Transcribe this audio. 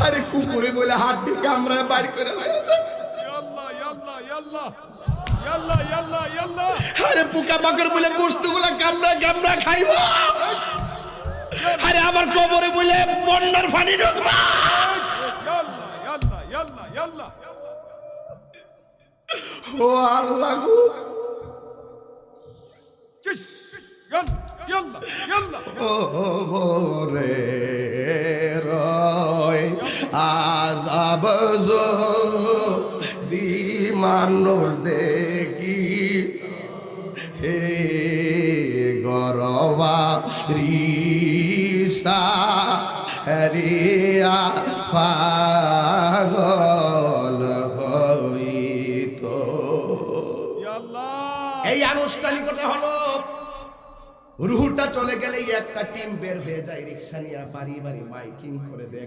আরে কুকুরে বলে হাড্ডি কামড়ায় বাইর করে আরে পোকা মাকড় বলে গোস্তগুলা কামড়া কামড়া খাইব আরে আমার কবরে বলে বন্যার পানি ঢুকবা ও আল্লাহ গো ও রে রয় আজাব দি মানুষ দেখি হে গরবা রিসা রিয়া পাগল হইত। এই আনুষ্ঠানিকতা হলো রুহুটা চলে গেলেই একটা টিম বের হয়ে যায় রিক্সা নিয়ে বাড়ি বাড়ি মাইকিং করে দেয়।